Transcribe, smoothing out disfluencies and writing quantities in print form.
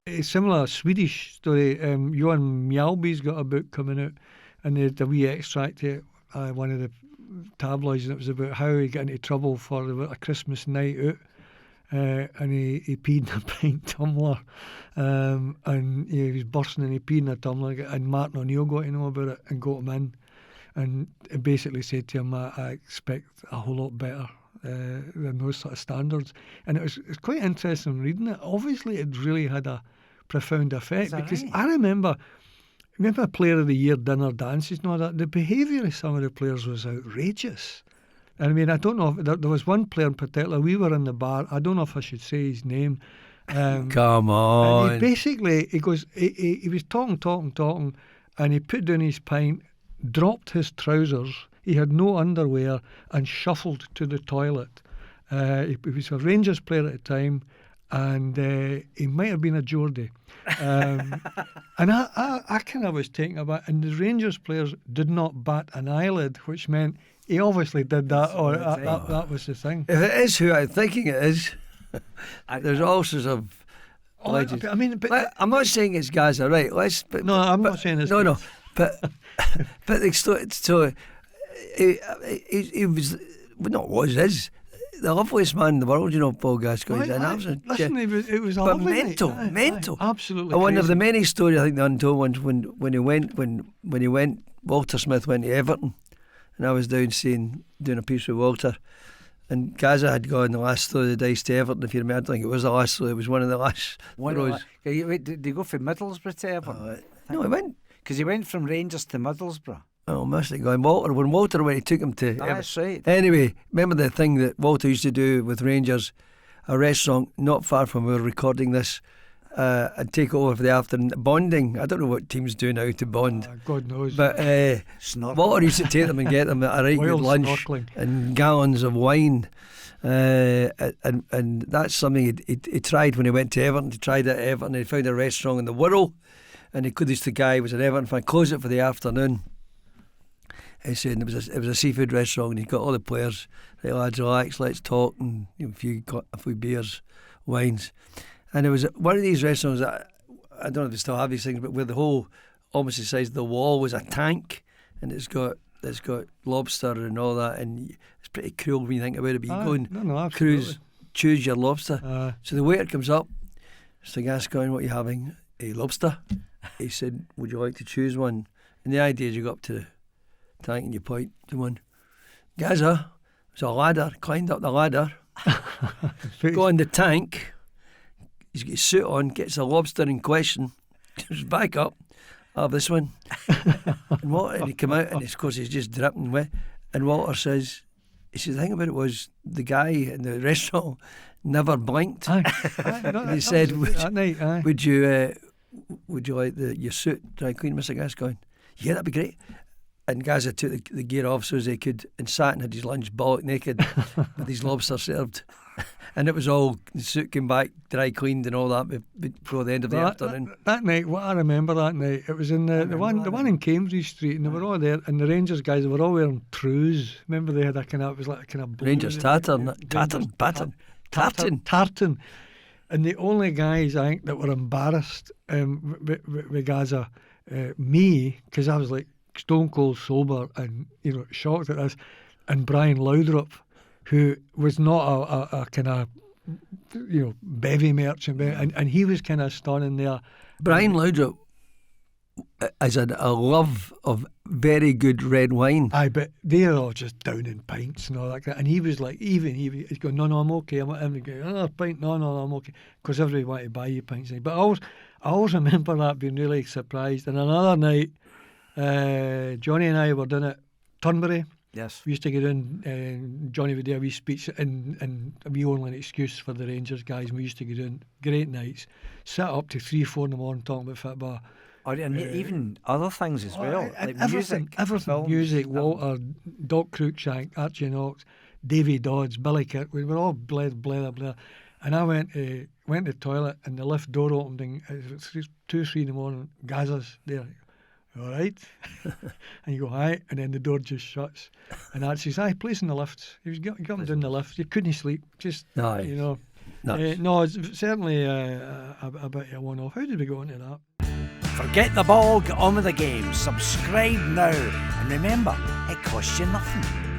a similar Swedish story. Johan Mjällby's got a book coming out, and there's a wee extract here, one of the tabloids, and it was about how he got into trouble for a Christmas night out. And he peed in a pint tumbler, and he was bursting and he peed in a tumbler, and Martin O'Neill got to know about it and got him in, and basically said to him, I expect a whole lot better than those sort of standards. And it's quite interesting reading it. Obviously it really had a profound effect, because right? I remember Player of the Year dinner dances and all that. The behaviour of some of the players was outrageous. I mean, I don't know if there was one player in particular. We were in the bar. I don't know if I should say his name. Come on. And he goes, he was talking, and he put down his pint, dropped his trousers. He had no underwear and shuffled to the toilet. He was a Rangers player at the time, and he might have been a Geordie. And I kind of was taken aback. And the Rangers players did not bat an eyelid, which meant he obviously did that, or that was the thing. If it is who I'm thinking it is, there's all sorts of legends. I mean, I'm not saying it's Gaza, right? I'm not saying it's... No, but so he was, is the loveliest man in the world, Paul Gascoigne. Listen, it was but mental. Absolutely. One of the many stories I think the untold ones when he went, Walter Smith went to Everton. And I was down doing a piece with Walter, and Gaza had gone the last throw of the dice to Everton. If you remember, I think it was the last throw. It was one of the last throws. Did he go from Middlesbrough to Everton? No, he went because he went from Rangers to Middlesbrough. Oh, must have gone Walter. When Walter went, he took him to Everton. That's right. Anyway, remember the thing that Walter used to do with Rangers, a restaurant not far from where we're recording this. And take over for the afternoon bonding. I don't know what teams do now to bond. God knows. But Walter used to take them and get them a right good lunch and gallons of wine. And that's something he tried when he went to Everton. He tried it at Everton. He found a restaurant in the Wirral, and he could. The guy was an Everton fan. Closed it for the afternoon. He said it was a seafood restaurant, and he got all the players. Right, lads, relax. Let's talk, and a few beers, wines. And it was one of these restaurants that, I don't know if they still have these things, but where the whole, almost the size of the wall, was a tank, and it's got lobster and all that, and it's pretty cruel when you think about it, but you go and choose your lobster. So the waiter comes up, Mr. Gascoigne, what are you having? A lobster. He said, would you like to choose one? And the idea is you go up to the tank and you point to one. Gaza, there's a ladder, climbed up the ladder, go on the tank. He's got his suit on, gets the lobster in question, goes back up, this one. And he come out, and of course he's just dripping wet. And Walter says, the thing about it was the guy in the restaurant never blinked. He said, would you like your suit dry clean, Mr. Gascoigne? Yeah, that'd be great. And Gaza took the gear off so as he could, and sat and had his lunch bollock naked with his lobster served. And it was all, the suit came back dry cleaned and all that before the end of the afternoon. That night, what I remember that night, it was in the one in Cambridge Street, and they were all there, and the Rangers guys, they were all wearing trews. Remember they had it was like a kind of Rangers tartan. And the only guys, I think, that were embarrassed with Gaza, me, because I was like stone cold sober and shocked at this, and Brian Laudrup, who was not a kind of bevy merchant, and he was kind of standing there. Brian Laudrup is a love of very good red wine. Aye, but they're all just down in pints and all that kind of, and he was like, he's going, no, I'm okay. I'm going, another pint, no, I'm okay, because everybody wanted to buy you pints. But I always remember that being really surprised. And another night, Johnny and I were down at Turnberry. Yes. We used to get in, Johnny would do a wee speech and a wee only an excuse for the Rangers guys, and we used to get in, great nights, sit up to 3-4 in the morning talking about football. And even other things as well, like everything, films, music, Walter, Doc Cruikshank, Archie Knox, Davy Dodds, Billy Kirk, we were all blah. And I went to the toilet, and the lift door opened, and it was 2-3 in the morning, Gaza's there. All right. And you go, aye, and then the door just shuts. And Archie says, aye, place in the lift. He was getting down the lift. He couldn't sleep. Just, No. No, it's certainly a bit of a one-off. How did we go into that? Forget the ball, get on with the game. Subscribe now. And remember, it costs you nothing.